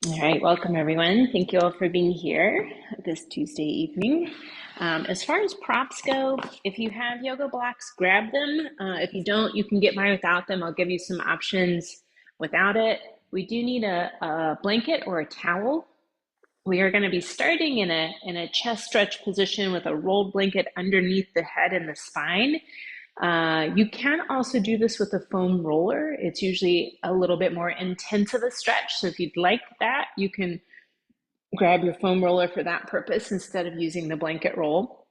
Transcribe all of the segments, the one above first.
All right, welcome everyone. Thank you all for being here this Tuesday evening. As far as props go, if you have yoga blocks, grab them. If you don't, you can get by without them. I'll give you some options without it. We do need a blanket or a towel. We are going to be starting in a chest stretch position with a rolled blanket underneath the head and the spine. You can also do this with a foam roller. It's usually a little bit more intense of a stretch. So if you'd like that, you can grab your foam roller for that purpose instead of using the blanket roll.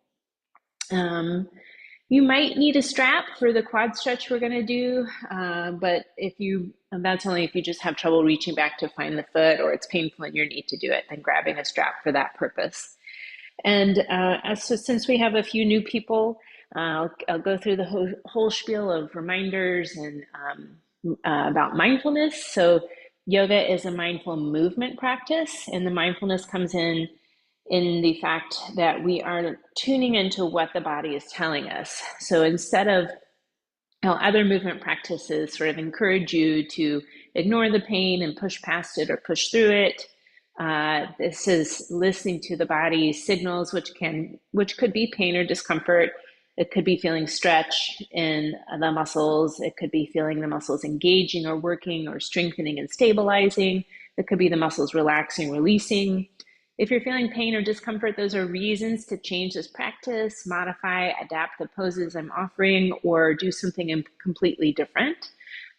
You might need a strap for the quad stretch we're going to do, but that's only if you just have trouble reaching back to find the foot or it's painful in your knee to do it, then grabbing a strap for that purpose. And since we have a few new people, I'll go through the whole spiel of reminders and about mindfulness. So yoga is a mindful movement practice, and the mindfulness comes in the fact that we are tuning into what the body is telling us. So instead of how other movement practices sort of encourage you to ignore the pain and push past it or push through it, this is listening to the body's signals, which could be pain or discomfort. It could be feeling stretch in the muscles. It could be feeling the muscles engaging or working or strengthening and stabilizing. It could be the muscles relaxing, releasing. If you're feeling pain or discomfort, those are reasons to change this practice, modify, adapt the poses I'm offering, or do something completely different.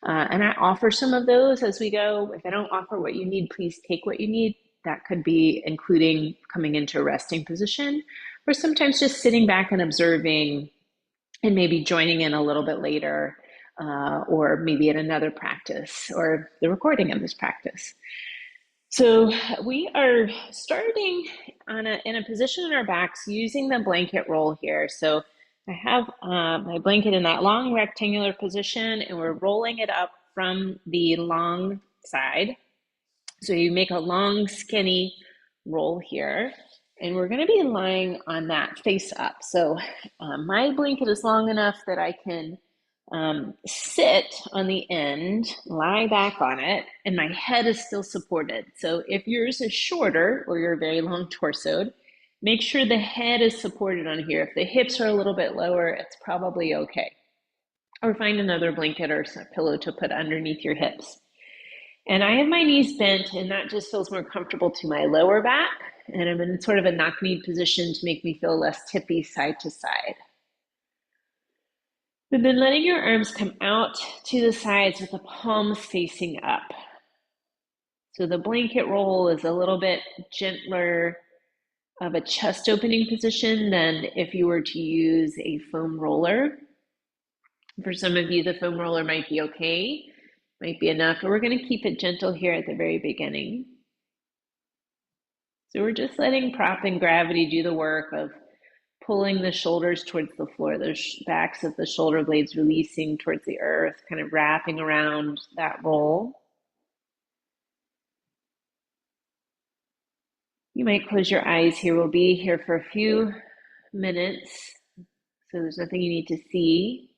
And I offer some of those as we go. If I don't offer what you need, please take what you need. That could be including coming into a resting position, or sometimes just sitting back and observing and maybe joining in a little bit later, or maybe at another practice or the recording of this practice. So we are starting in a position on our backs using the blanket roll here. So I have my blanket in that long rectangular position, and we're rolling it up from the long side. So you make a long, skinny roll here, and we're going to be lying on that face up. So my blanket is long enough that I can sit on the end, lie back on it, and my head is still supported. So if yours is shorter or you're very long torsoed, make sure the head is supported on here. If the hips are a little bit lower, it's probably okay. Or find another blanket or a pillow to put underneath your hips. And I have my knees bent, and that just feels more comfortable to my lower back. And I'm in sort of a knock-kneed position to make me feel less tippy side to side. And then letting your arms come out to the sides with the palms facing up. So the blanket roll is a little bit gentler of a chest opening position than if you were to use a foam roller. For some of you, the foam roller might be okay, might be enough, but we're going to keep it gentle here at the very beginning. So we're just letting prop and gravity do the work of pulling the shoulders towards the floor, the backs of the shoulder blades releasing towards the earth, kind of wrapping around that roll. You might close your eyes here. We'll be here for a few minutes, so there's nothing you need to see.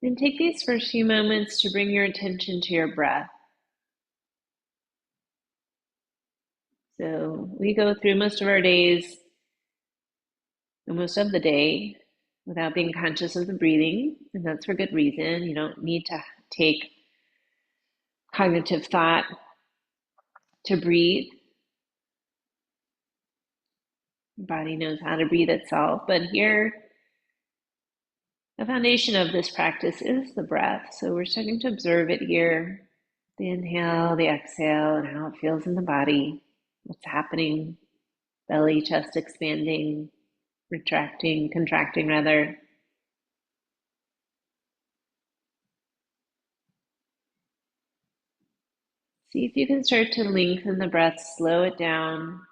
And take these first few moments to bring your attention to your breath. So we go through most of our days, most of the day, without being conscious of the breathing, and that's for good reason. You don't need to take cognitive thought to breathe. Your body knows how to breathe itself, but here, the foundation of this practice is the breath. So we're starting to observe it here. The inhale, the exhale, and how it feels in the body. What's happening? Belly, chest expanding, retracting, contracting rather. See if you can start to lengthen the breath, slow it down.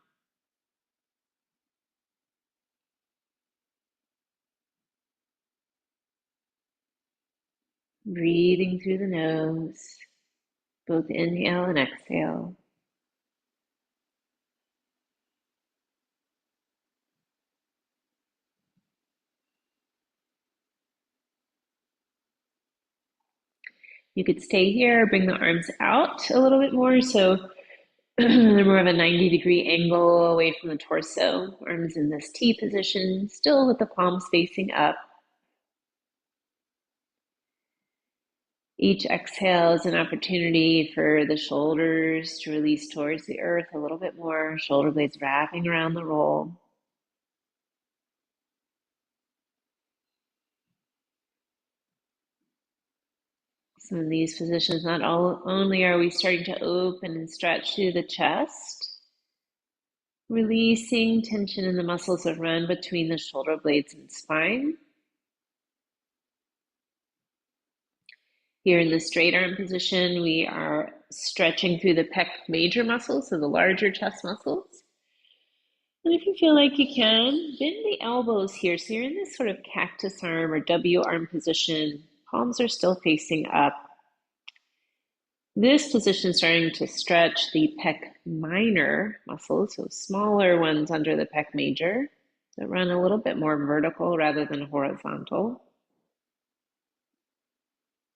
Breathing through the nose, both inhale and exhale. You could stay here, bring the arms out a little bit more so they're more of a 90-degree angle away from the torso. Arms in this T position, still with the palms facing up. Each exhale is an opportunity for the shoulders to release towards the earth a little bit more, shoulder blades wrapping around the roll. So in these positions, not only are we starting to open and stretch through the chest, releasing tension in the muscles that run between the shoulder blades and spine. Here in the straight arm position, we are stretching through the pec major muscles, so the larger chest muscles. And if you feel like you can, bend the elbows here. So you're in this sort of cactus arm or W arm position. Palms are still facing up. This position is starting to stretch the pec minor muscles, so smaller ones under the pec major that run a little bit more vertical rather than horizontal.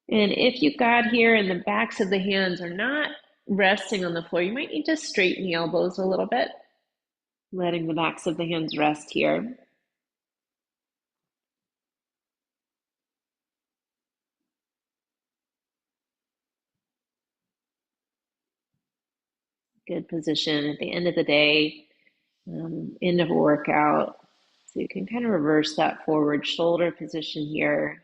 And if you got here and the backs of the hands are not resting on the floor, you might need to straighten the elbows a little bit, letting the backs of the hands rest here. Good position at the end of the day, end of a workout. So you can kind of reverse that forward shoulder position here.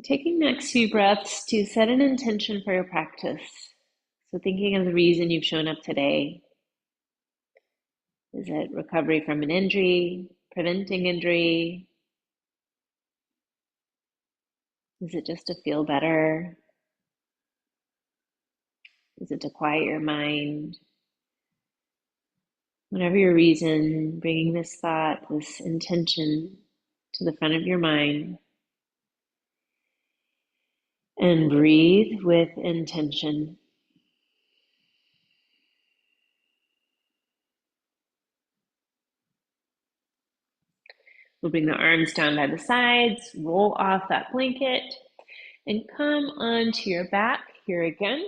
Taking next few breaths to set an intention for your practice. So thinking of the reason you've shown up today. Is it recovery from an injury, preventing injury? Is it just to feel better? Is it to quiet your mind? Whatever your reason, bringing this thought, this intention to the front of your mind. And breathe with intention. We'll bring the arms down by the sides, roll off that blanket, and come onto your back here again.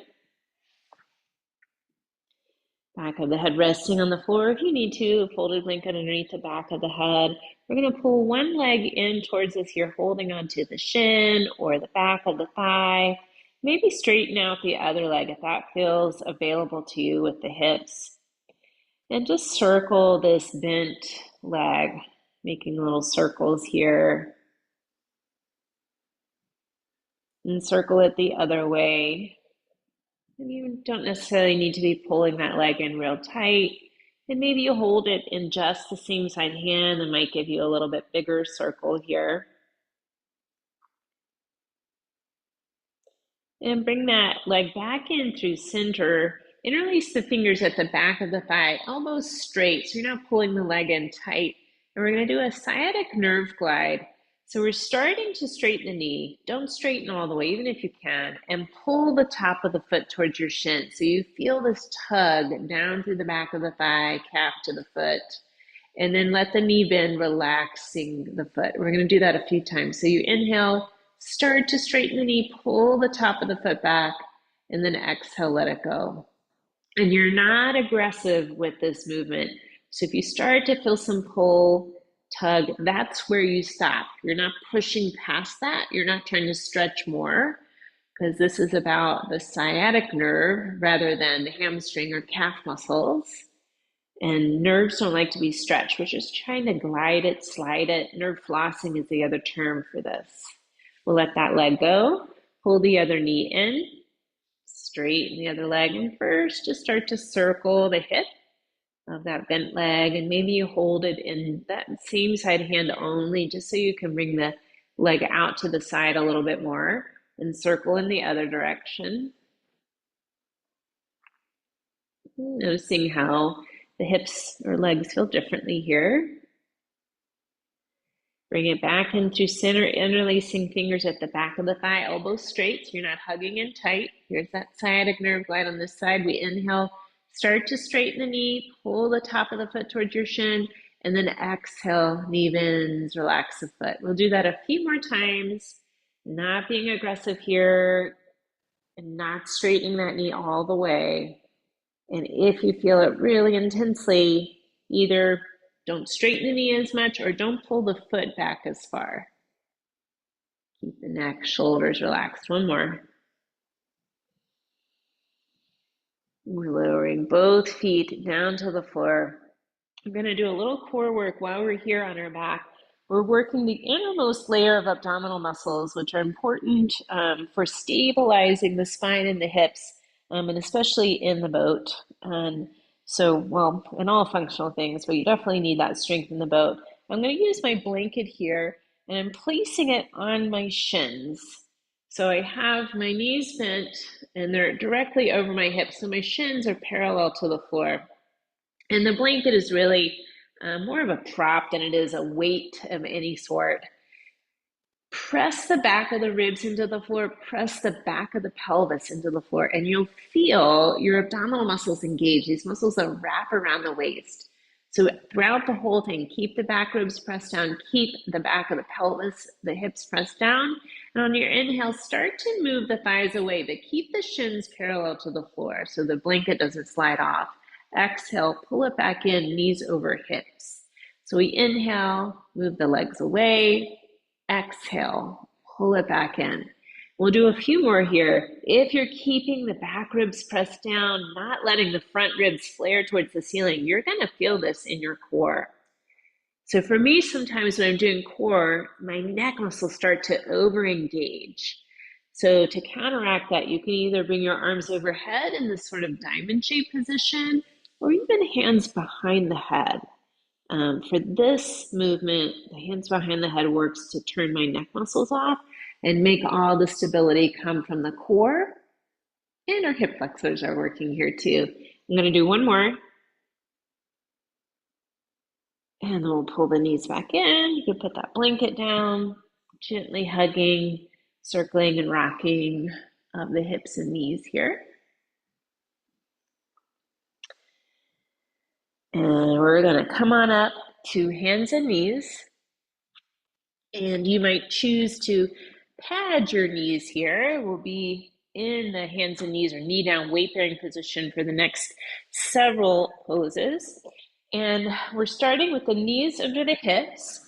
Back of the head resting on the floor. If you need to, folded blanket underneath the back of the head. We're going to pull one leg in towards us here, holding onto the shin or the back of the thigh. Maybe straighten out the other leg if that feels available to you with the hips. And just circle this bent leg, making little circles here. And circle it the other way. And you don't necessarily need to be pulling that leg in real tight. And maybe you hold it in just the same side hand and might give you a little bit bigger circle here. And bring that leg back in through center. Interlace the fingers at the back of the thigh, elbows straight, so you're not pulling the leg in tight. And we're going to do a sciatic nerve glide. So we're starting to straighten the knee. Don't straighten all the way, even if you can, and pull the top of the foot towards your shin. So you feel this tug down through the back of the thigh, calf to the foot, and then let the knee bend, relaxing the foot. We're going to do that a few times. So you inhale, start to straighten the knee, pull the top of the foot back, and then exhale, let it go. And you're not aggressive with this movement. So if you start to feel some pull, tug, that's where you stop. You're not pushing past that. You're not trying to stretch more, because this is about the sciatic nerve rather than the hamstring or calf muscles. And nerves don't like to be stretched. We're just trying to glide it, slide it. Nerve flossing is the other term for this. We'll let that leg go. Pull the other knee in. Straighten the other leg. And first, just start to circle the hip of that bent leg. And maybe you hold it in that same side hand only, just so you can bring the leg out to the side a little bit more. And circle in the other direction. Noticing how the hips or legs feel differently here. Bring it back in through center, interlacing fingers at the back of the thigh, elbows straight, so you're not hugging in tight. Here's that sciatic nerve glide on this side. We inhale, start to straighten the knee, pull the top of the foot towards your shin, and then exhale, knee bends, relax the foot. We'll do that a few more times. Not being aggressive here and not straightening that knee all the way. And if you feel it really intensely, either don't straighten the knee as much or don't pull the foot back as far. Keep the neck, shoulders relaxed. One more. We're lowering both feet down to the floor. We're going to do a little core work while we're here on our back. We're working the innermost layer of abdominal muscles, which are important for stabilizing the spine and the hips, and especially in the boat. And so, well, in all functional things, but you definitely need that strength in the boat. I'm going to use my blanket here, and I'm placing it on my shins. So I have my knees bent, and they're directly over my hips, so my shins are parallel to the floor. And the blanket is really more of a prop than it is a weight of any sort. Press the back of the ribs into the floor, press the back of the pelvis into the floor, and you'll feel your abdominal muscles engage. These muscles that wrap around the waist. So throughout the whole thing, keep the back ribs pressed down, keep the back of the pelvis, the hips pressed down. And on your inhale, start to move the thighs away, but keep the shins parallel to the floor so the blanket doesn't slide off. Exhale, pull it back in, knees over hips. So we inhale, move the legs away. Exhale, pull it back in. We'll do a few more here. If you're keeping the back ribs pressed down, not letting the front ribs flare towards the ceiling, you're going to feel this in your core. So for me, sometimes when I'm doing core, my neck muscles start to over-engage. So to counteract that, you can either bring your arms overhead in this sort of diamond-shaped position, or even hands behind the head. For this movement, the hands behind the head works to turn my neck muscles off and make all the stability come from the core. And our hip flexors are working here too. I'm going to do one more. And then we'll pull the knees back in. You can put that blanket down, gently hugging, circling and rocking of the hips and knees here. And we're going to come on up to hands and knees. And you might choose to pad your knees here. We'll be in the hands and knees or knee down weight bearing position for the next several poses. And we're starting with the knees under the hips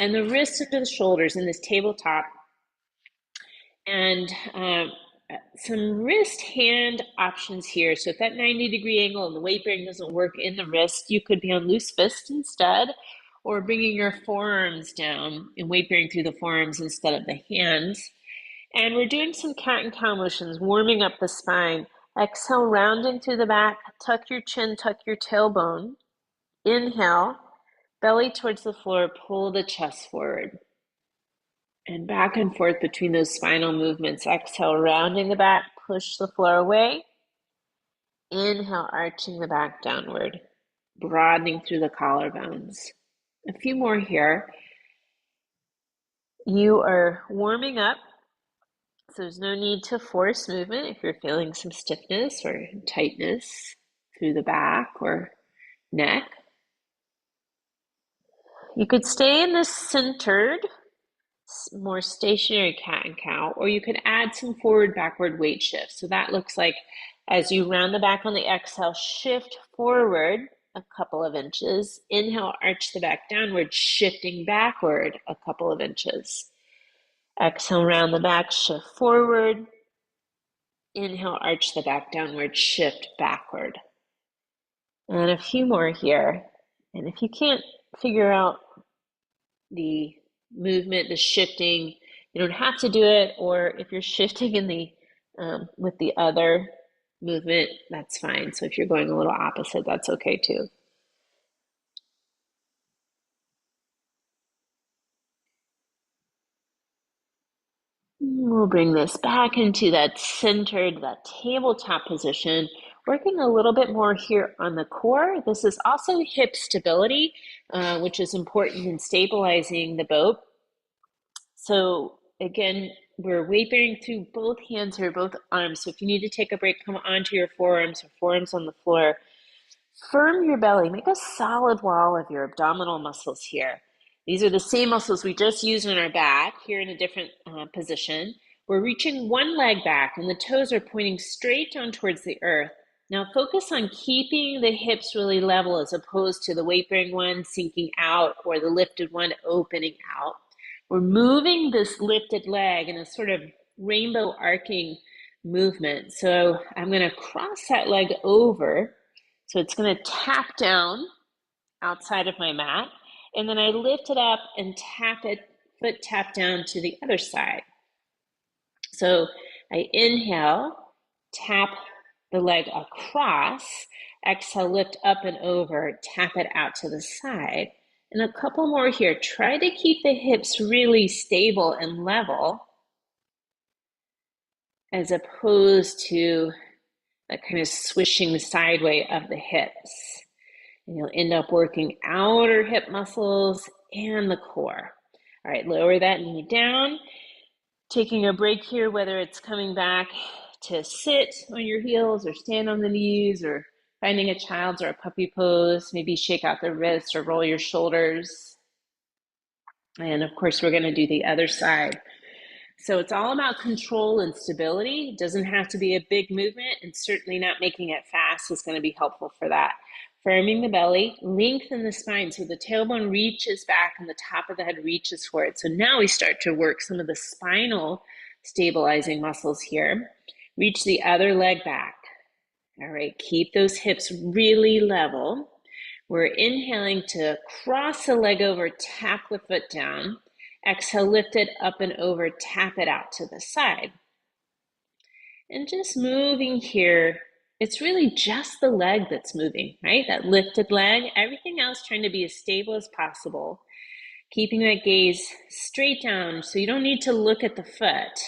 and the wrists under the shoulders in this tabletop. And some wrist hand options here. So if that 90-degree angle and the weight bearing doesn't work in the wrist, you could be on loose fist instead, or bringing your forearms down and weight bearing through the forearms instead of the hands. And we're doing some cat and cow motions, warming up the spine. Exhale, rounding through the back, tuck your chin, tuck your tailbone. Inhale, belly towards the floor, pull the chest forward. And back and forth between those spinal movements. Exhale, rounding the back, push the floor away. Inhale, arching the back downward, broadening through the collarbones. A few more here. You are warming up, so there's no need to force movement if you're feeling some stiffness or tightness through the back or neck. You could stay in this centered, more stationary cat and cow, or you could add some forward backward weight shifts. So that looks like as you round the back on the exhale, shift forward a couple of inches. Inhale, arch the back downward, shifting backward a couple of inches. Exhale, round the back, shift forward. Inhale, arch the back downward, shift backward. And a few more here. And if you can't figure out the movement, the shifting, you don't have to do it, or if you're shifting in the with the other movement, that's fine. So if you're going a little opposite, that's okay too. We'll bring this back into that centered, that tabletop position, working a little bit more here on the core. This is also hip stability, which is important in stabilizing the boat. So again, we're weight bearing through both hands or both arms. So if you need to take a break, come onto your forearms or forearms on the floor. Firm your belly. Make a solid wall of your abdominal muscles here. These are the same muscles we just used in our back, here in a different position. We're reaching one leg back and the toes are pointing straight down towards the earth. Now focus on keeping the hips really level as opposed to the weight-bearing one sinking out or the lifted one opening out. We're moving this lifted leg in a sort of rainbow arcing movement. So I'm going to cross that leg over. So it's going to tap down outside of my mat. And then I lift it up and tap it, foot tap down to the other side. So I inhale, tap the leg across, exhale, lift up and over, tap it out to the side. And a couple more here. Try to keep the hips really stable and level as opposed to that kind of swishing sideways of the hips. And you'll end up working outer hip muscles and the core. All right, lower that knee down. Taking a break here, whether it's coming back to sit on your heels or stand on the knees or finding a child's or a puppy pose, maybe shake out the wrists or roll your shoulders. And of course, we're going to do the other side. So it's all about control and stability. It doesn't have to be a big movement, and certainly not making it fast is going to be helpful for that. Firming the belly, lengthen the spine so the tailbone reaches back and the top of the head reaches for it. So now we start to work some of the spinal stabilizing muscles here. Reach the other leg back. All right, keep those hips really level. We're inhaling to cross the leg over, tap the foot down. Exhale, lift it up and over, tap it out to the side. And just moving here, it's really just the leg that's moving, right? That lifted leg, everything else trying to be as stable as possible. Keeping that gaze straight down so you don't need to look at the foot,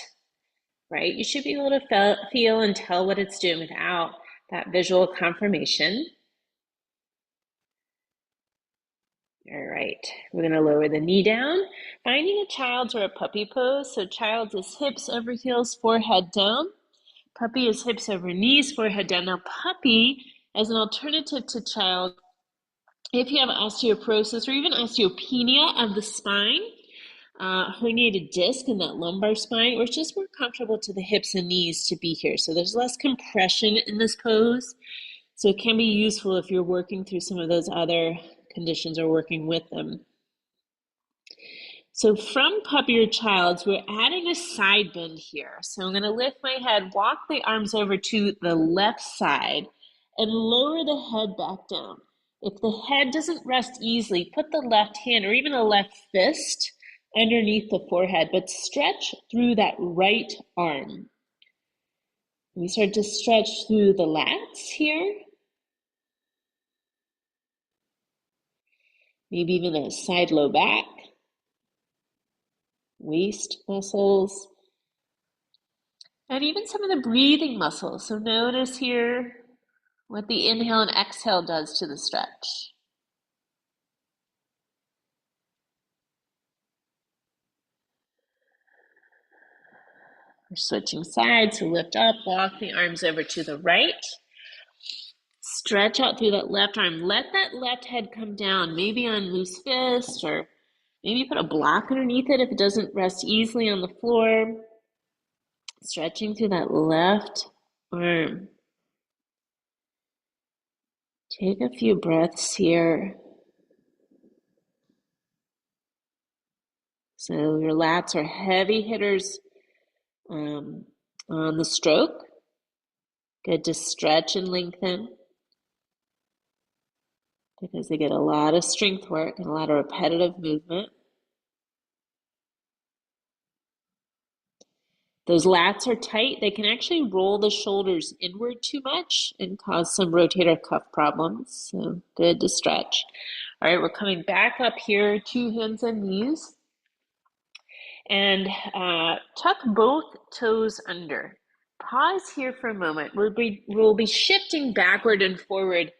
right? You should be able to feel and tell what it's doing without that visual confirmation. All right, we're going to lower the knee down, finding a child's or a puppy pose. So child's is hips over heels, forehead down. Puppy is hips over knees, forehead down. Now puppy, as an alternative to child, if you have osteoporosis or even osteopenia of the spine, herniated disc in that lumbar spine, or it's just more comfortable to the hips and knees to be here. So there's less compression in this pose. So it can be useful if you're working through some of those other conditions or working with them. So from puppy or child's, we're adding a side bend here. So I'm going to lift my head, walk the arms over to the left side, and lower the head back down. If the head doesn't rest easily, put the left hand or even a left fist underneath the forehead, but stretch through that right arm. We start to stretch through the lats here. Maybe even a side low back, waist muscles, and even some of the breathing muscles. So notice here what the inhale and exhale does to the stretch. We're switching sides, so lift up, walk the arms over to the right. Stretch out through that left arm. Let that left head come down, maybe on loose fist, or maybe put a block underneath it if it doesn't rest easily on the floor. Stretching through that left arm. Take a few breaths here. So your lats are heavy hitters on the stroke. Good to stretch and lengthen because they get a lot of strength work and a lot of repetitive movement. Those lats are tight. They can actually roll the shoulders inward too much and cause some rotator cuff problems. So good to stretch. All right, we're coming back up here, 2 hands and knees. And tuck both toes under. Pause here for a moment. We'll be shifting backward and forward.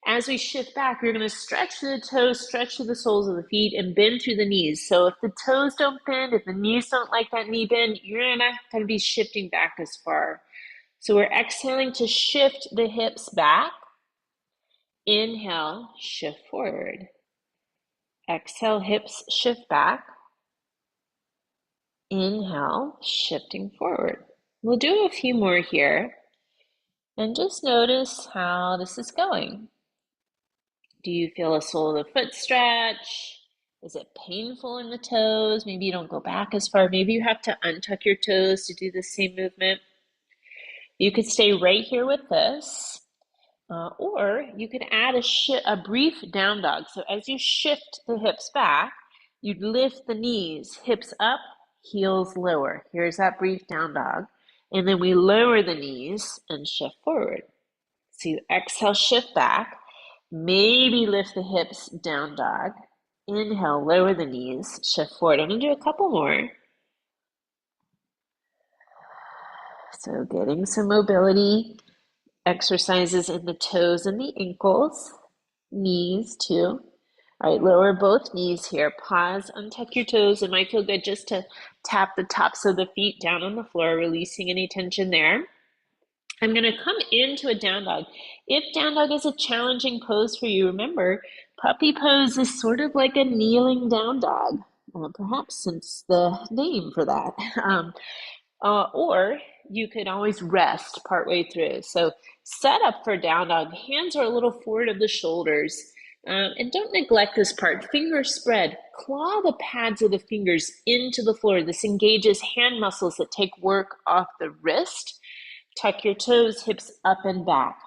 As we shift back, we're going to stretch through the toes, stretch through the soles of the feet, and bend through the knees. So if the toes don't bend, if the knees don't like that knee bend, you're not going to be shifting back as far. So we're exhaling to shift the hips back. Inhale, shift forward. Exhale, hips shift back. Inhale, shifting forward. We'll do a few more here. And just notice how this is going. Do you feel a sole of the foot stretch? Is it painful in the toes? Maybe you don't go back as far. Maybe you have to untuck your toes to do the same movement. You could stay right here with this, or you could add a brief down dog. So as you shift the hips back, you'd lift the knees, hips up, heels lower. Here's that brief down dog. And then we lower the knees and shift forward. So you exhale, shift back, maybe lift the hips, down dog. Inhale, lower the knees, shift forward. I'm gonna do a couple more. So getting some mobility exercises in the toes and the ankles, knees too. All right, lower both knees here. Pause, untuck your toes. It might feel good just to tap the tops of the feet down on the floor, releasing any tension there. I'm going to come into a down dog. If down dog is a challenging pose for you, remember, puppy pose is sort of like a kneeling down dog, perhaps since the name for that. Or you could always rest partway through. So set up for down dog. Hands are a little forward of the shoulders. And don't neglect this part. Fingers spread. Claw the pads of the fingers into the floor. This engages hand muscles that take work off the wrist. Tuck your toes, hips up and back.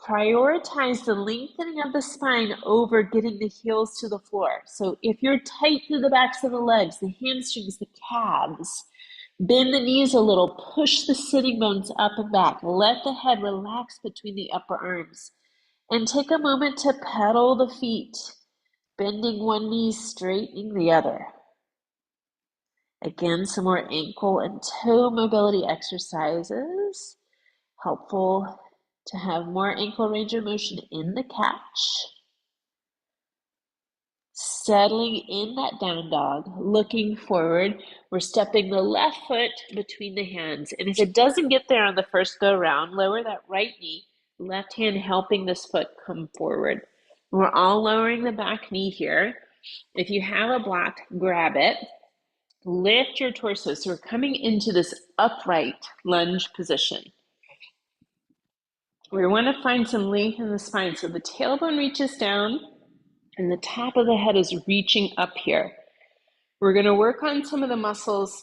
Prioritize the lengthening of the spine over getting the heels to the floor. So if you're tight through the backs of the legs, the hamstrings, the calves, bend the knees a little, push the sitting bones up and back. Let the head relax between the upper arms. And take a moment to pedal the feet, bending one knee, straightening the other. Again, some more ankle and toe mobility exercises. Helpful to have more ankle range of motion in the catch. Settling in that down dog, looking forward. We're stepping the left foot between the hands. And if it doesn't get there on the first go around, lower that right knee, left hand helping this foot come forward. We're all lowering the back knee here. If you have a block, grab it. Lift your torso. So we're coming into this upright lunge position. We want to find some length in the spine. So the tailbone reaches down and the top of the head is reaching up here. We're going to work on some of the muscles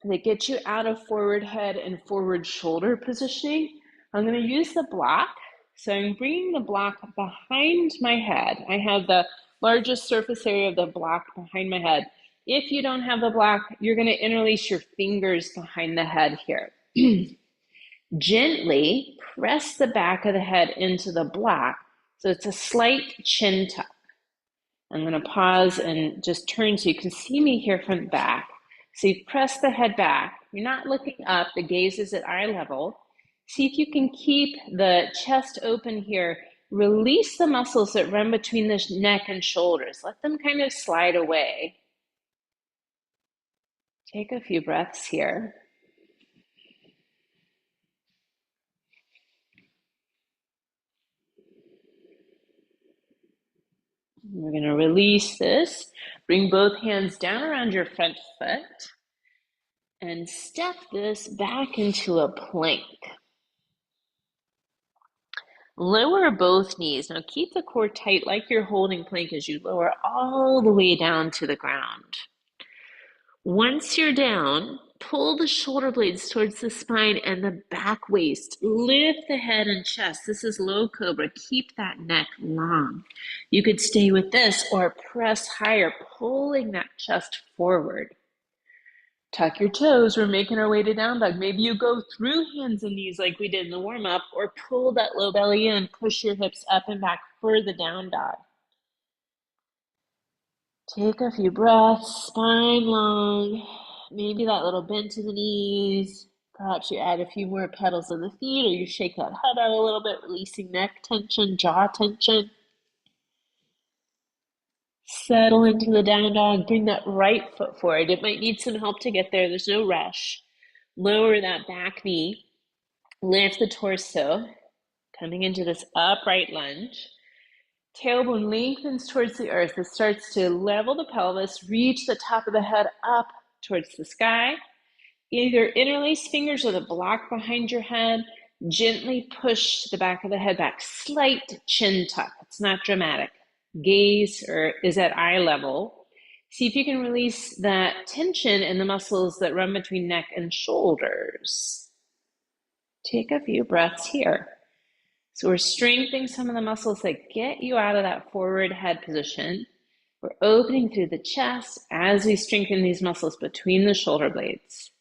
that get you out of forward head and forward shoulder positioning. I'm going to use the block. So I'm bringing the block behind my head. I have the largest surface area of the block behind my head. If you don't have the block, you're going to interlace your fingers behind the head here. Gently press the back of the head into the block. So it's a slight chin tuck. I'm going to pause and just turn so you can see me here from the back. So you press the head back. You're not looking up. The gaze is at eye level. See if you can keep the chest open here. Release the muscles that run between the neck and shoulders. Let them kind of slide away. Take a few breaths here. We're going to release this. Bring both hands down around your front foot and step this back into a plank. Lower both knees. Now keep the core tight like you're holding plank as you lower all the way down to the ground. Once you're down, pull the shoulder blades towards the spine and the back waist. Lift the head and chest. This is low cobra. Keep that neck long. You could stay with this or press higher, pulling that chest forward. Tuck your toes. We're making our way to down dog. Maybe you go through hands and knees like we did in the warm-up, or pull that low belly in, push your hips up and back for the down dog. Take a few breaths, spine long. Maybe that little bend to the knees. Perhaps you add a few more pedals of the feet, or you shake that head out a little bit, releasing neck tension, jaw tension. Settle into the down dog. Bring that right foot forward. It might need some help to get there. There's no rush. Lower that back knee. Lift the torso. Coming into this upright lunge. Tailbone lengthens towards the earth. It starts to level the pelvis, reach the top of the head up towards the sky. Either interlace fingers or the block behind your head. Gently push the back of the head back. Slight chin tuck. It's not dramatic. Gaze is at eye level. See if you can release that tension in the muscles that run between neck and shoulders. Take a few breaths here. So we're strengthening some of the muscles that get you out of that forward head position. We're opening through the chest as we strengthen these muscles between the shoulder blades.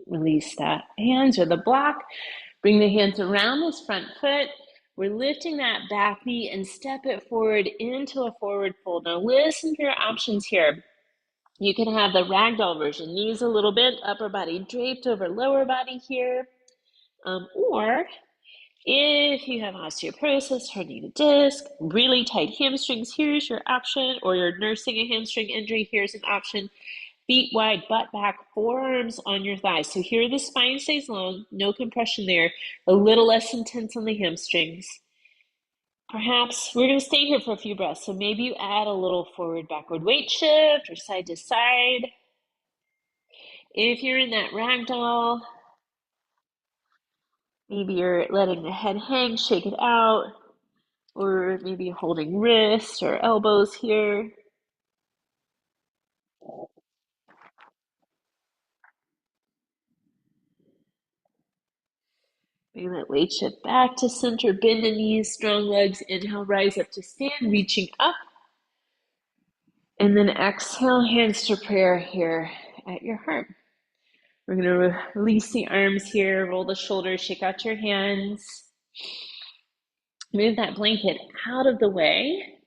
Release that hands or the block. Bring the hands around this front foot. We're lifting that back knee and step it forward into a forward fold. Now listen for your options here. You can have the ragdoll version, knees a little bent, upper body draped over lower body here. Or if you have osteoporosis, herniated disc, really tight hamstrings, here's your option. Or you're nursing a hamstring injury, here's an option. Feet wide, butt back, forearms on your thighs. So here the spine stays long, no compression there, a little less intense on the hamstrings. Perhaps we're going to stay here for a few breaths. So maybe you add a little forward, backward weight shift or side to side. If you're in that ragdoll, maybe you're letting the head hang, shake it out, or maybe holding wrists or elbows here. Bring that weight shift back to center, bend the knees, strong legs. Inhale, rise up to stand, reaching up. And then exhale, hands to prayer here at your heart. We're going to release the arms here, roll the shoulders, shake out your hands. Move that blanket out of the way.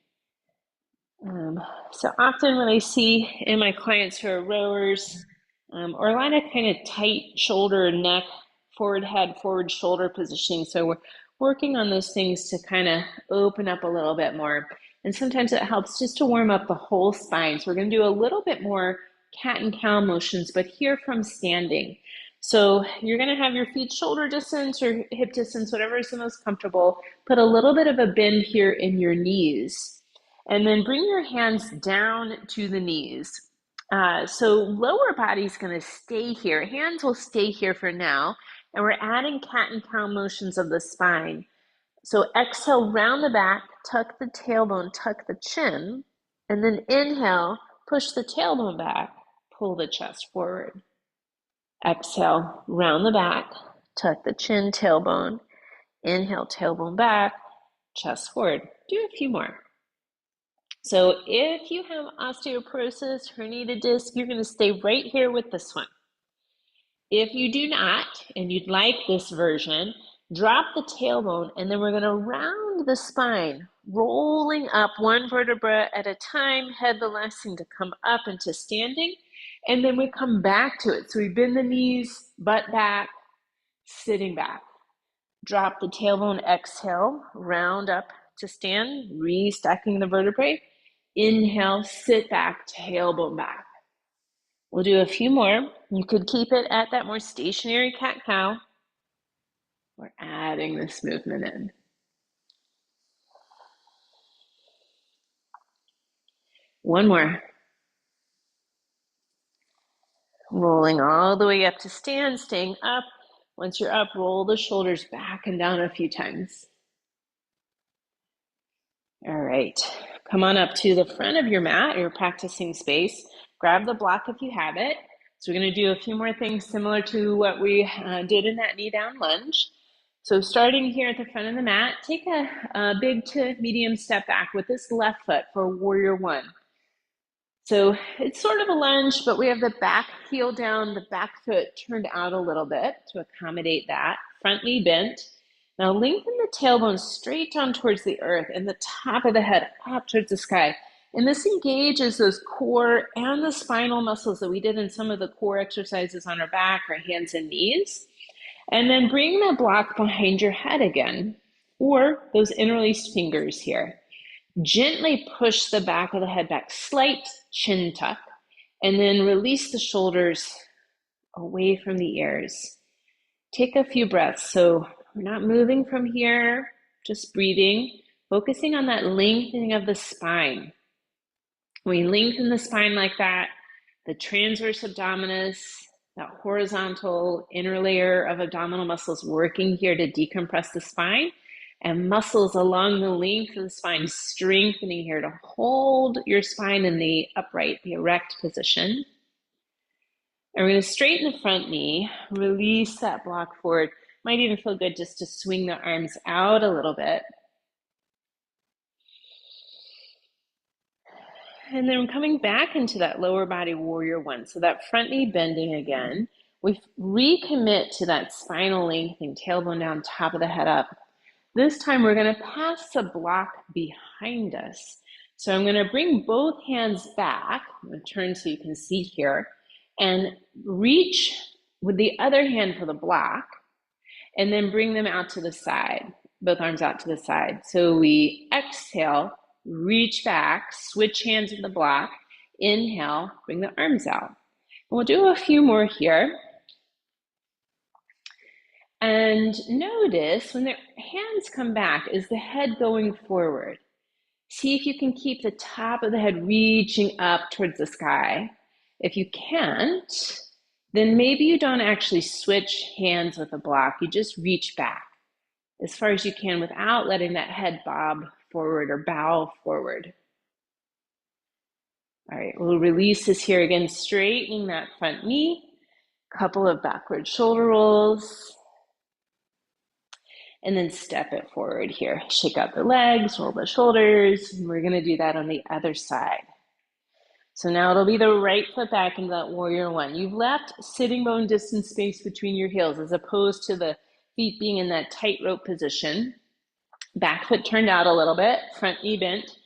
So often when I see in my clients who are rowers, or a lot of kind of tight shoulder, neck, forward head, forward shoulder positioning. So we're working on those things to kind of open up a little bit more. And sometimes it helps just to warm up the whole spine. So we're going to do a little bit more cat and cow motions, but here from standing. So you're going to have your feet shoulder distance or hip distance, whatever is the most comfortable. Put a little bit of a bend here in your knees. And then bring your hands down to the knees. So lower body's going to stay here. Hands will stay here for now. And we're adding cat and cow motions of the spine. So exhale, round the back, tuck the tailbone, tuck the chin. And then inhale, push the tailbone back, pull the chest forward. Exhale, round the back, tuck the chin, tailbone. Inhale, tailbone back, chest forward. Do a few more. So if you have osteoporosis, herniated disc, you're going to stay right here with this one. If you do not, and you'd like this version, drop the tailbone, and then we're going to round the spine, rolling up one vertebra at a time, head the last thing to come up into standing, and then we come back to it. So we bend the knees, butt back, sitting back. Drop the tailbone, exhale, round up to stand, restacking the vertebrae. Inhale, sit back, tailbone back. We'll do a few more. You could keep it at that more stationary cat-cow. We're adding this movement in. One more. Rolling all the way up to stand, staying up. Once you're up, roll the shoulders back and down a few times. All right, come on up to the front of your mat, your practicing space. Grab the block if you have it. So we're going to do a few more things similar to what we did in that knee down lunge. So starting here at the front of the mat, take a big to medium step back with this left foot for warrior one. So it's sort of a lunge, but we have the back heel down, the back foot turned out a little bit to accommodate that. Front knee bent. Now lengthen the tailbone straight down towards the earth and the top of the head up towards the sky. And this engages those core and the spinal muscles that we did in some of the core exercises on our back, our hands and knees. And then bring the block behind your head again, or those interlaced fingers here. Gently push the back of the head back, slight chin tuck, and then release the shoulders away from the ears. Take a few breaths. So we're not moving from here, just breathing, focusing on that lengthening of the spine. When we lengthen the spine like that, the transverse abdominis, that horizontal inner layer of abdominal muscles working here to decompress the spine, and muscles along the length of the spine strengthening here to hold your spine in the upright, the erect position. And we're going to straighten the front knee, release that block forward. Might even feel good just to swing the arms out a little bit. And then coming back into that lower body warrior one. So that front knee bending again. We recommit to that spinal lengthening, tailbone down, top of the head up. This time we're going to pass the block behind us. So I'm going to bring both hands back. I'm going to turn so you can see here. And reach with the other hand for the block. And then bring them out to the side. Both arms out to the side. So we exhale. Reach back, switch hands with the block, inhale, bring the arms out. And we'll do a few more here. And notice when the hands come back, is the head going forward? See if you can keep the top of the head reaching up towards the sky. If you can't, then maybe you don't actually switch hands with the block. You just reach back as far as you can without letting that head bob forward or bow forward. All right, we'll release this here again, straightening that front knee, couple of backward shoulder rolls, and then step it forward here. Shake out the legs, roll the shoulders, and we're gonna do that on the other side. So now it'll be the right foot back into that warrior one. You've left sitting bone distance space between your heels as opposed to the feet being in that tightrope position. Back foot turned out a little bit, front knee bent.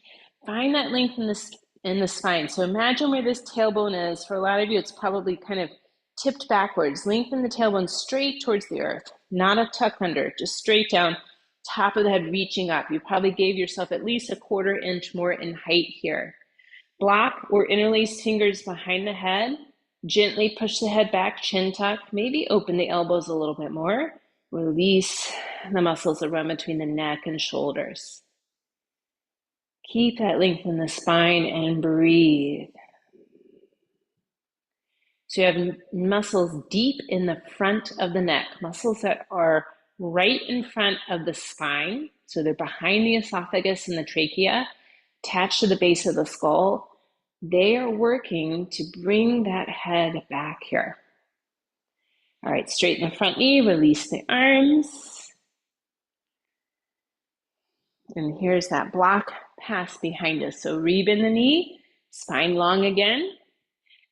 Find that length in the spine. So imagine where this tailbone is. For a lot of you, it's probably kind of tipped backwards. Lengthen the tailbone straight towards the earth, not a tuck under, just straight down, top of the head reaching up. You probably gave yourself at least a 1/4 inch more in height here. Block or interlace fingers behind the head. Gently push the head back, chin tuck. Maybe open the elbows a little bit more. Release the muscles that run between the neck and shoulders. Keep that length in the spine and breathe. So you have muscles deep in the front of the neck, muscles that are right in front of the spine. So they're behind the esophagus and the trachea, attached to the base of the skull. They are working to bring that head back here. All right, straighten the front knee, release the arms. And here's that block pass behind us. So rebend the knee, spine long again.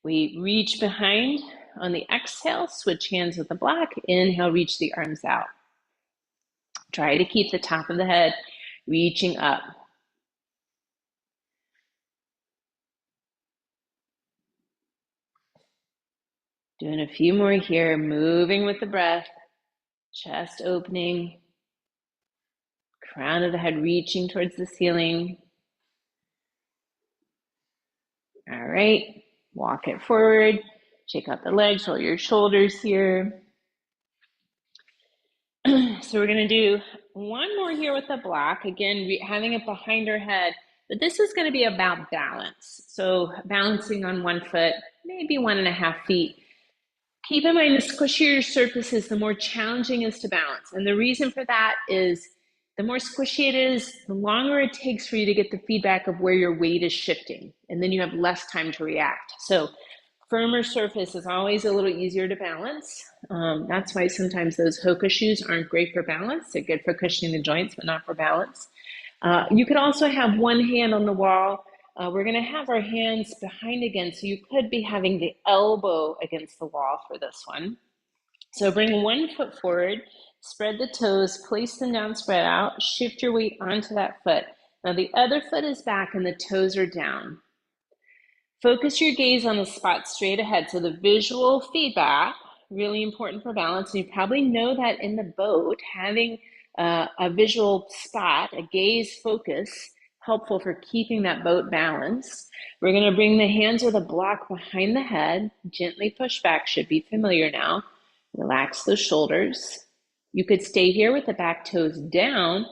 We reach behind on the exhale, switch hands with the block. Inhale, reach the arms out. Try to keep the top of the head reaching up. Doing a few more here, moving with the breath, chest opening, crown of the head reaching towards the ceiling. All right, walk it forward, shake out the legs, roll your shoulders here. So we're gonna do one more here with the block. Again, having it behind our head, but this is gonna be about balance. So balancing on one foot, maybe 1.5 feet. Keep in mind, the squishier your surface is, the more challenging it is to balance. And the reason for that is the more squishy it is, the longer it takes for you to get the feedback of where your weight is shifting. And then you have less time to react. So firmer surface is always a little easier to balance. That's why sometimes those Hoka shoes aren't great for balance. They're good for cushioning the joints, but not for balance. You could also have one hand on the wall. We're going to have our hands behind again, so you could be having the elbow against the wall for this one. So bring one foot forward, spread the toes, place them down, spread out, shift your weight onto that foot. Now the other foot is back and the toes are down. Focus your gaze on the spot straight ahead. So the visual feedback, really important for balance. And you probably know that in the boat, having a visual spot, a gaze focus, helpful for keeping that boat balanced. We're going to bring the hands with a block behind the head, gently push back, should be familiar now. Relax those shoulders. You could stay here with the back toes down,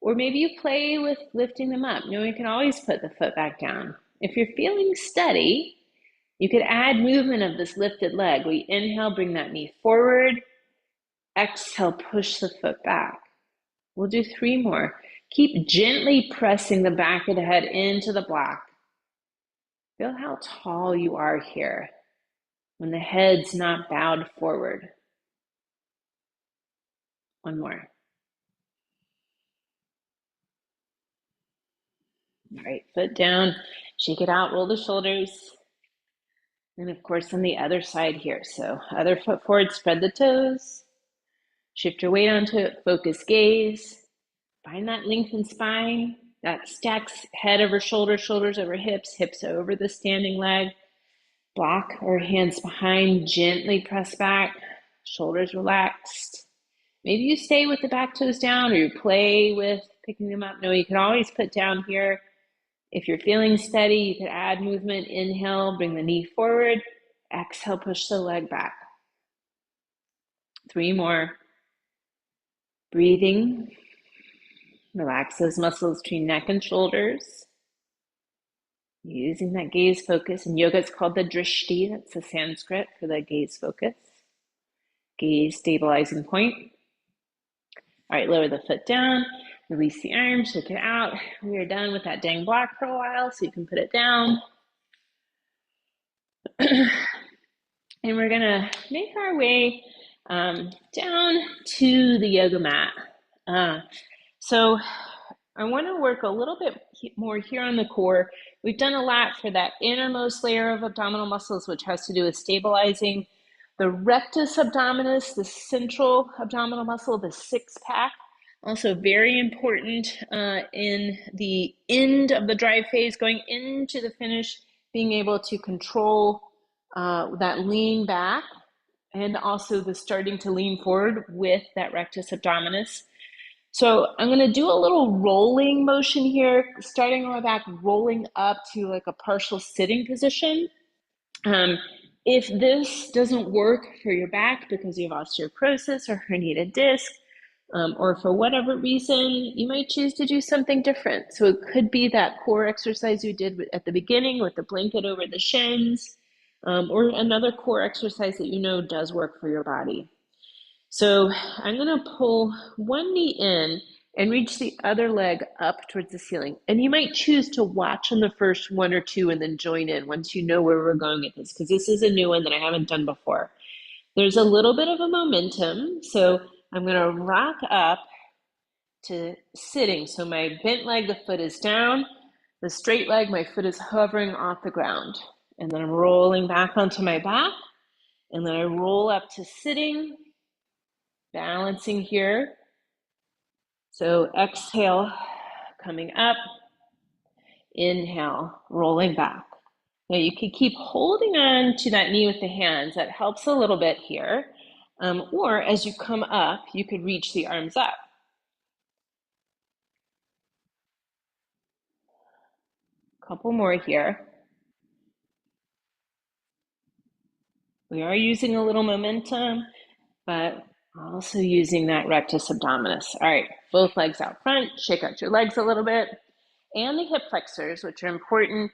or maybe you play with lifting them up. You can always put the foot back down. If you're feeling steady, you could add movement of this lifted leg. We inhale, bring that knee forward. Exhale, push the foot back. We'll do 3 more. Keep gently pressing the back of the head into the block. Feel how tall you are here when the head's not bowed forward. 1 more. All right, foot down, shake it out, roll the shoulders. And of course on the other side here. So other foot forward, spread the toes. Shift your weight onto it, focus gaze. Find that lengthened spine. That stacks head over shoulders, shoulders over hips, hips over the standing leg. Block or hands behind, gently press back, shoulders relaxed. Maybe you stay with the back toes down or you play with picking them up. No, you can always put down here. If you're feeling steady, you can add movement. Inhale, bring the knee forward. Exhale, push the leg back. 3 more. Breathing. Relax those muscles between neck and shoulders. Using that gaze focus. In yoga, it's called the drishti. That's the Sanskrit for the gaze focus. Gaze stabilizing point. All right, lower the foot down. Release the arms, shake it out. We are done with that dang block for a while, so you can put it down. And we're gonna make our way down to the yoga mat. So I want to work a little bit more here on the core. We've done a lot for that innermost layer of abdominal muscles, which has to do with stabilizing the rectus abdominis, the central abdominal muscle, the 6-pack. Also very important in the end of the drive phase, going into the finish, being able to control that lean back and also the starting to lean forward with that rectus abdominis. So I'm going to do a little rolling motion here, starting on my back, rolling up to like a partial sitting position. If this doesn't work for your back because you have osteoporosis or herniated disc, or for whatever reason, you might choose to do something different. So it could be that core exercise you did at the beginning with the blanket over the shins, or another core exercise that you know does work for your body. So I'm going to pull one knee in and reach the other leg up towards the ceiling. And you might choose to watch on the first 1 or 2 and then join in once you know where we're going with this, because this is a new one that I haven't done before. There's a little bit of a momentum, so I'm going to rock up to sitting. So my bent leg, the foot is down. The straight leg, my foot is hovering off the ground. And then I'm rolling back onto my back. And then I roll up to sitting, balancing here. So exhale, coming up. Inhale, rolling back. Now you can keep holding on to that knee with the hands. That helps a little bit here. Or as you come up, you could reach the arms up. Couple more here. We are using a little momentum, but also using that rectus abdominis. All right, both legs out front, shake out your legs a little bit. And the hip flexors, which are important,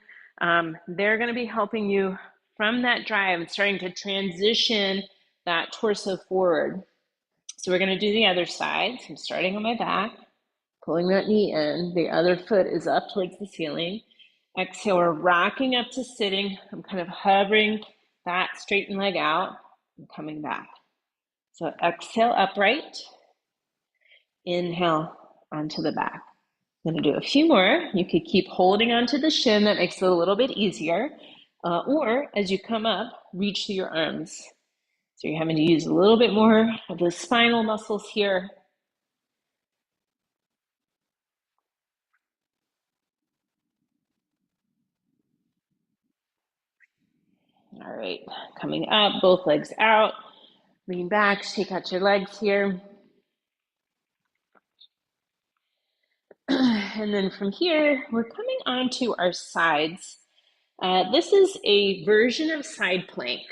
they're gonna be helping you from that drive and starting to transition that torso forward. So we're gonna do the other side. So I'm starting on my back, pulling that knee in. The other foot is up towards the ceiling. Exhale, we're rocking up to sitting. I'm kind of hovering that straightened leg out and coming back. So exhale, upright. Inhale, onto the back. I'm going to do a few more. You could keep holding onto the shin. That makes it a little bit easier. Or as you come up, reach through your arms. So you're having to use a little bit more of the spinal muscles here. All right, coming up, both legs out. Lean back, shake out your legs here. And then from here, we're coming onto our sides. This is a version of side plank.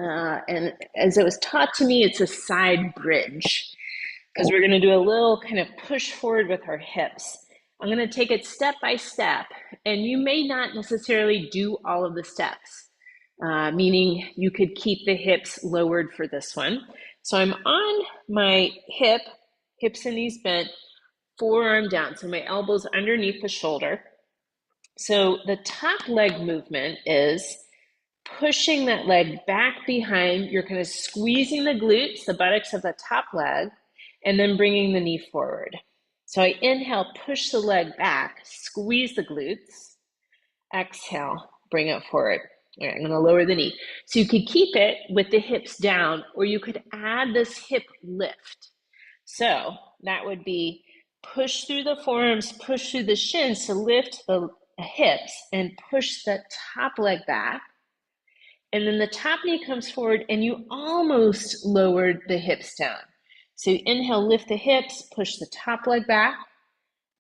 And as it was taught to me, it's a side bridge because we're going to do a little kind of push forward with our hips. I'm going to take it step by step, and you may not necessarily do all of the steps, meaning you could keep the hips lowered for this one. So I'm on my hips and knees bent, forearm down. So my elbows underneath the shoulder. So the top leg movement is pushing that leg back behind. You're kind of squeezing the glutes, the buttocks of the top leg, and then bringing the knee forward. So I inhale, push the leg back, squeeze the glutes. Exhale, bring it forward. All right, I'm going to lower the knee. So you could keep it with the hips down, or you could add this hip lift. So that would be push through the forearms, push through the shins to lift the hips and push the top leg back. And then the top knee comes forward and you almost lowered the hips down. So you inhale, lift the hips, push the top leg back,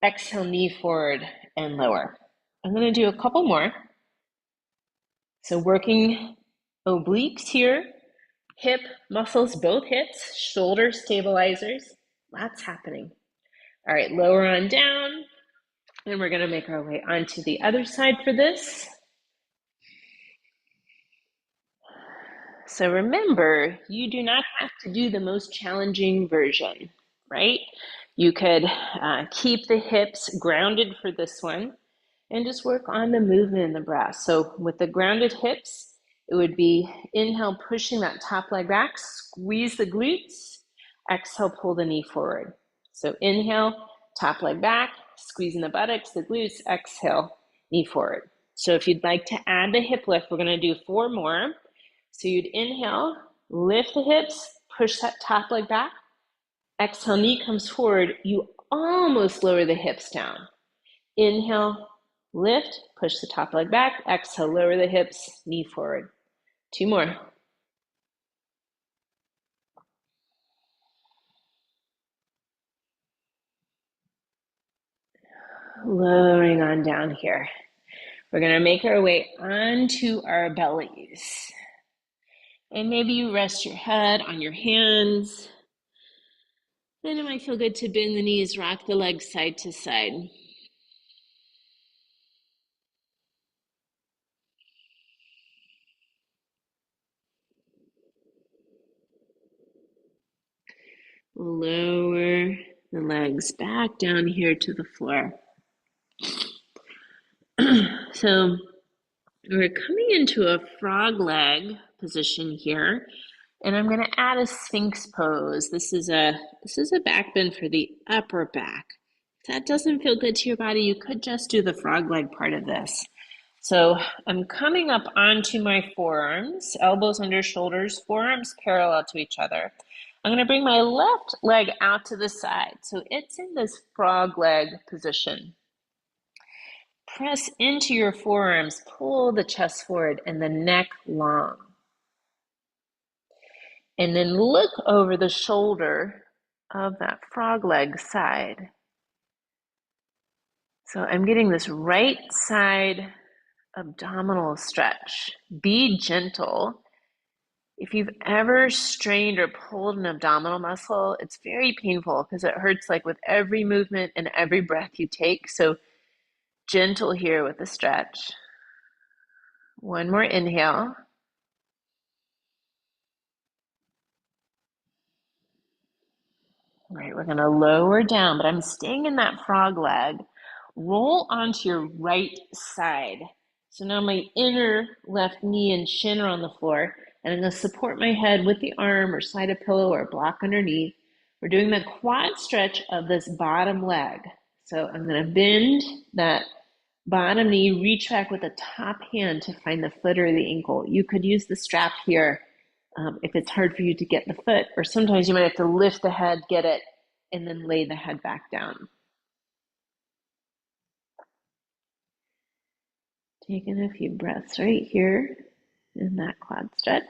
exhale, knee forward and lower. I'm going to do a couple more. So working obliques here, hip muscles, both hips, shoulder stabilizers, lots happening. All right, lower on down, and we're going to make our way onto the other side for this. So remember, you do not have to do the most challenging version, right? You could keep the hips grounded for this one and just work on the movement in the breath. So with the grounded hips, it would be inhale, pushing that top leg back, squeeze the glutes, exhale, pull the knee forward. So inhale, top leg back, squeezing the buttocks, the glutes, exhale, knee forward. So if you'd like to add the hip lift, we're going to do 4 more. So you'd inhale, lift the hips, push that top leg back. Exhale, knee comes forward. You almost lower the hips down. Inhale, lift, push the top leg back. Exhale, lower the hips, knee forward. 2 more. Lowering on down here. We're going to make our way onto our bellies. And maybe you rest your head on your hands. Then it might feel good to bend the knees, rock the legs side to side. Lower the legs back down here to the floor. So we're coming into a frog leg position here, and I'm going to add a sphinx pose. This is a back bend for the upper back. If that doesn't feel good to your body, you could just do the frog leg part of this. So I'm coming up onto my forearms, elbows under shoulders, forearms parallel to each other. I'm going to bring my left leg out to the side. So it's in this frog leg position. Press into your forearms, pull the chest forward and the neck long. And then look over the shoulder of that frog leg side. So I'm getting this right side abdominal stretch. Be gentle. If you've ever strained or pulled an abdominal muscle, it's very painful because it hurts like with every movement and every breath you take. So gentle here with the stretch. 1 more inhale. All right, we're going to lower down, but I'm staying in that frog leg. Roll onto your right side. So now my inner left knee and shin are on the floor, and I'm going to support my head with the arm or slide a pillow or block underneath. We're doing the quad stretch of this bottom leg. So I'm going to bend that bottom knee, reach back with the top hand to find the foot or the ankle. You could use the strap here if it's hard for you to get the foot, or sometimes you might have to lift the head, get it, and then lay the head back down. Taking a few breaths right here in that quad stretch.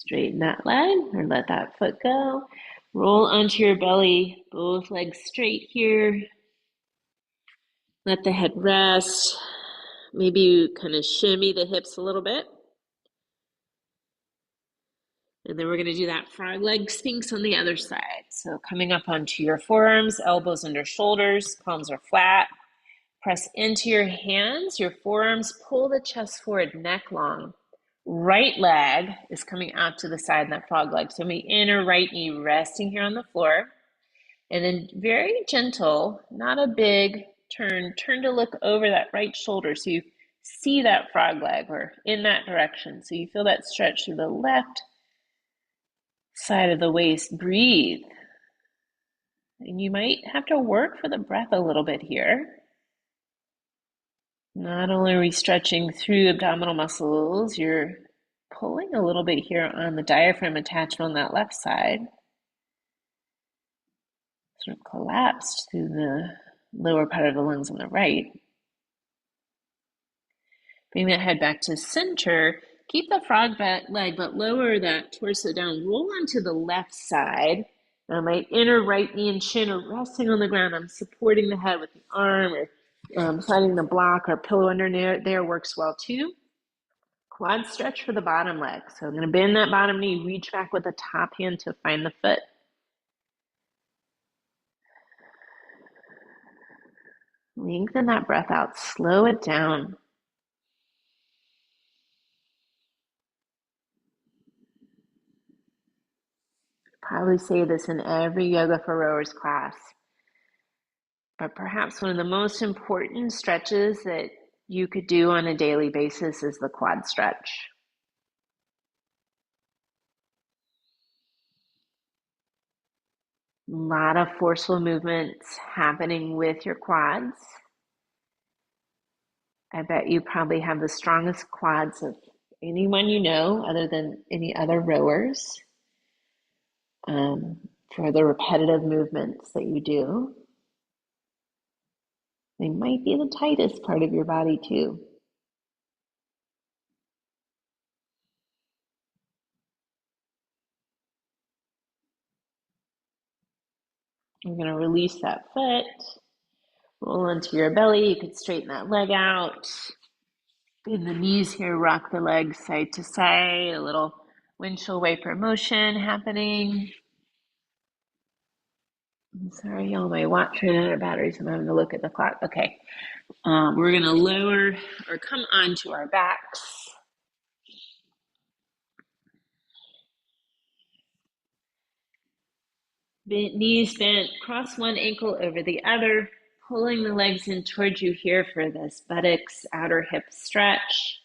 Straighten that leg or let that foot go. Roll onto your belly, both legs straight here. Let the head rest. Maybe you kind of shimmy the hips a little bit. And then we're going to do that frog leg sphinx on the other side. So coming up onto your forearms, elbows under shoulders, palms are flat. Press into your hands, your forearms, pull the chest forward, neck long. Right leg is coming out to the side in that frog leg. So my inner right knee resting here on the floor. And then very gentle, not a big turn to look over that right shoulder so you see that frog leg or in that direction. So you feel that stretch through the left side of the waist. Breathe. And you might have to work for the breath a little bit here. Not only are we stretching through abdominal muscles, you're pulling a little bit here on the diaphragm attachment on that left side. Sort of collapsed through the lower part of the lungs on the right. Bring that head back to center. Keep the frog leg, but lower that torso down. Roll onto the left side. Now my inner right knee and shin are resting on the ground. I'm supporting the head with the arm or sliding the block or pillow under there works well too. Quad stretch for the bottom leg. So I'm going to bend that bottom knee, reach back with the top hand to find the foot. Lengthen that breath out, slow it down. Probably say this in every Yoga for Rowers class, but perhaps one of the most important stretches that you could do on a daily basis is the quad stretch. A lot of forceful movements happening with your quads. I bet you probably have the strongest quads of anyone you know other than any other rowers for the repetitive movements that you do. They might be the tightest part of your body too. You're going to release that foot, roll into your belly. You could straighten that leg out. Bend the knees here, rock the legs side to side, a little windshield wiper motion happening. I'm sorry, y'all, my watch ran out of batteries. I'm having to look at the clock. Okay, we're going to lower or come onto our backs. Knees bent, cross one ankle over the other, pulling the legs in towards you here for this buttocks, outer hip stretch.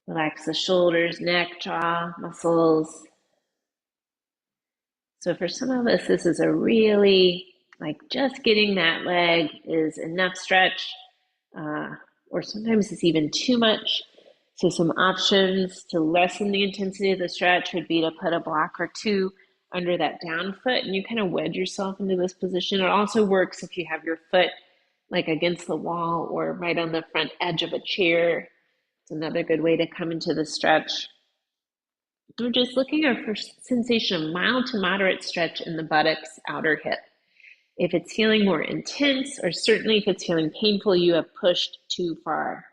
Relax the shoulders, neck, jaw, muscles. So for some of us, this is a really, like just getting that leg is enough stretch, or sometimes it's even too much. So some options to lessen the intensity of the stretch would be to put a block or two under that down foot and you kind of wedge yourself into this position. It also works if you have your foot like against the wall or right on the front edge of a chair. It's another good way to come into the stretch. We're just looking for sensation of mild to moderate stretch in the buttocks, outer hip. If it's feeling more intense, or certainly if it's feeling painful, you have pushed too far.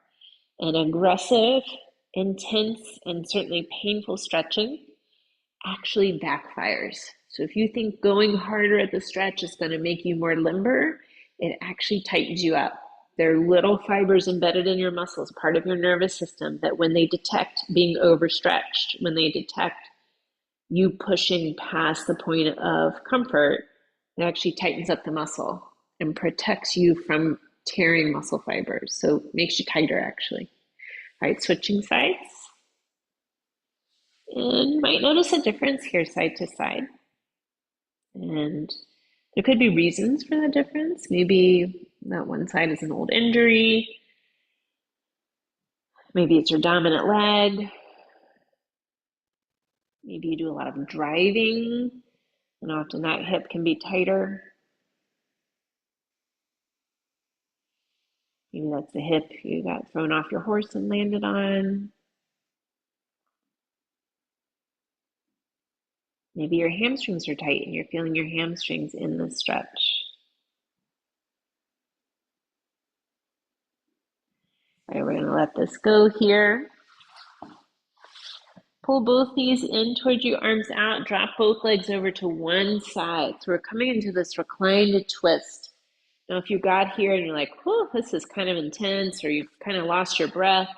And aggressive, intense, and certainly painful stretching actually backfires. So if you think going harder at the stretch is going to make you more limber, it actually tightens you up. There are little fibers embedded in your muscles, part of your nervous system, that when they detect being overstretched, when they detect you pushing past the point of comfort, it actually tightens up the muscle and protects you from tearing muscle fibers. So it makes you tighter actually. All right, switching sides. And you might notice a difference here side to side. And there could be reasons for the difference. Maybe that one side is an old injury. Maybe it's your dominant leg. Maybe you do a lot of driving, and often that hip can be tighter. Maybe that's the hip you got thrown off your horse and landed on. Maybe your hamstrings are tight and you're feeling your hamstrings in the stretch. All right, we're going to let this go here. Pull both knees in towards you, arms out. Drop both legs over to one side. So we're coming into this reclined twist. Now, if you got here and you're like, whew, this is kind of intense, or you've kind of lost your breath,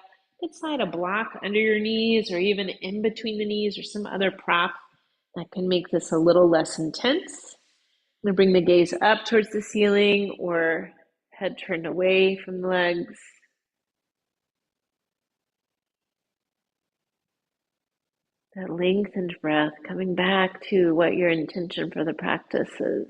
you could slide a block under your knees or even in between the knees or some other prop that can make this a little less intense. I'm going to bring the gaze up towards the ceiling or head turned away from the legs. That lengthened breath, coming back to what your intention for the practice is.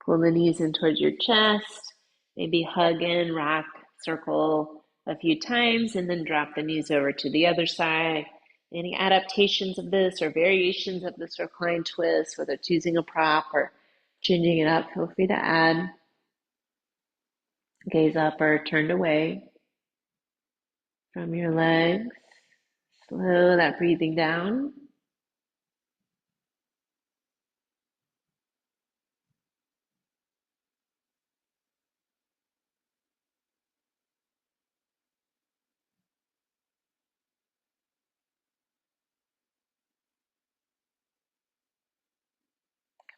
Pull the knees in towards your chest. Maybe hug in, rock, circle a few times, and then drop the knees over to the other side. Any adaptations of this or variations of this reclined twist, whether it's using a prop or changing it up, feel free to add. Gaze up or turned away from your legs. Slow that breathing down.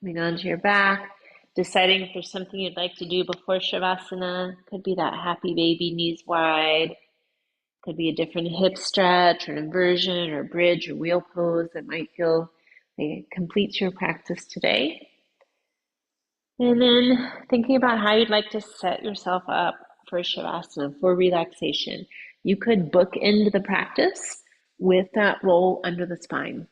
Coming onto your back, deciding if there's something you'd like to do before Shavasana. Could be that happy baby, knees wide. Could be a different hip stretch or an inversion or bridge or wheel pose that might feel like it completes your practice today. And then thinking about how you'd like to set yourself up for Shavasana, for relaxation. You could bookend the practice with that roll under the spine.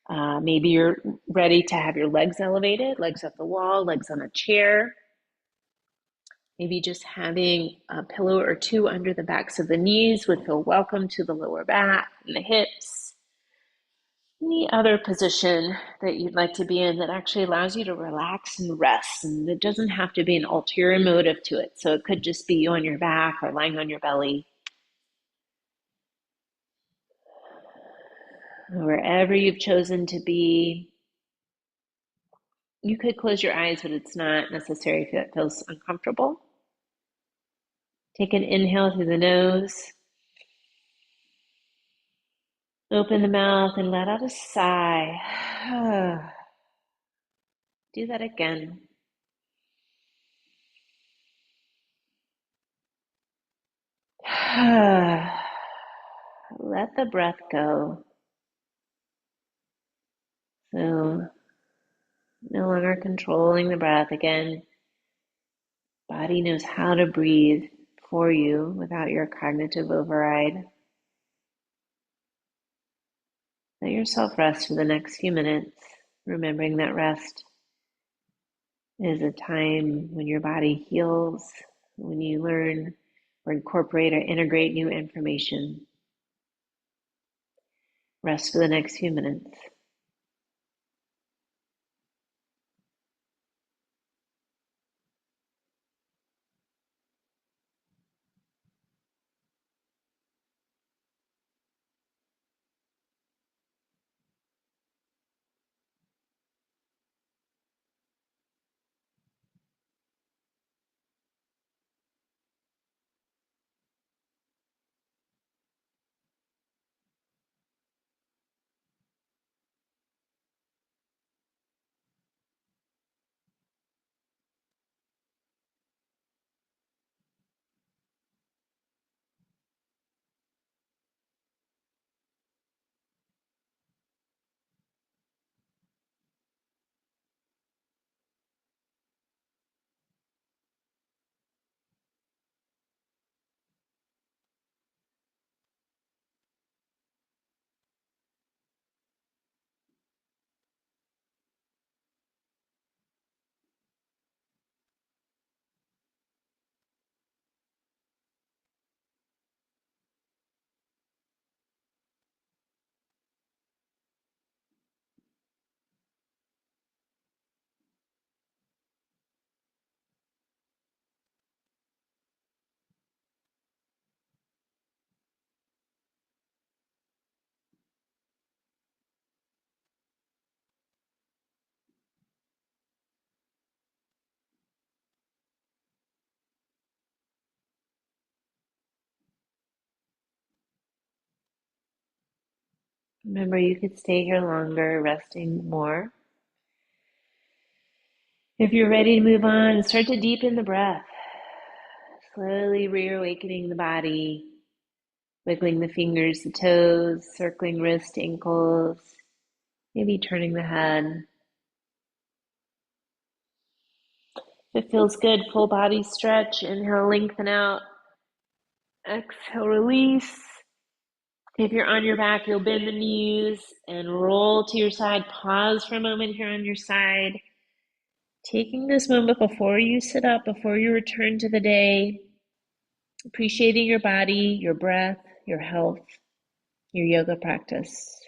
Maybe you're ready to have your legs elevated, legs off the wall, legs on a chair. Maybe just having a pillow or two under the backs of the knees would feel welcome to the lower back and the hips. Any other position that you'd like to be in that actually allows you to relax and rest, and it doesn't have to be an ulterior motive to it. So it could just be you on your back or lying on your belly. Wherever you've chosen to be, you could close your eyes, but it's not necessary if it feels uncomfortable. Take an inhale through the nose. Open the mouth and let out a sigh. Do that again. Let the breath go. So, no longer controlling the breath. Again, body knows how to breathe for you without your cognitive override. Let yourself rest for the next few minutes, remembering that rest is a time when your body heals, when you learn or incorporate or integrate new information. Rest for the next few minutes. Remember, you could stay here longer, resting more. If you're ready to move on, start to deepen the breath, slowly reawakening the body, wiggling the fingers, the toes, circling wrists, ankles, maybe turning the head. If it feels good, full body stretch. Inhale, lengthen out. Exhale, release. If you're on your back, you'll bend the knees and roll to your side. Pause for a moment here on your side. Taking this moment before you sit up, before you return to the day, appreciating your body, your breath, your health, your yoga practice.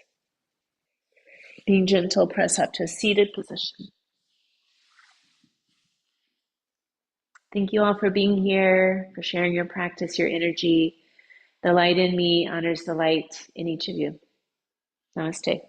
Being gentle, press up to a seated position. Thank you all for being here, for sharing your practice, your energy. The light in me honors the light in each of you. Namaste.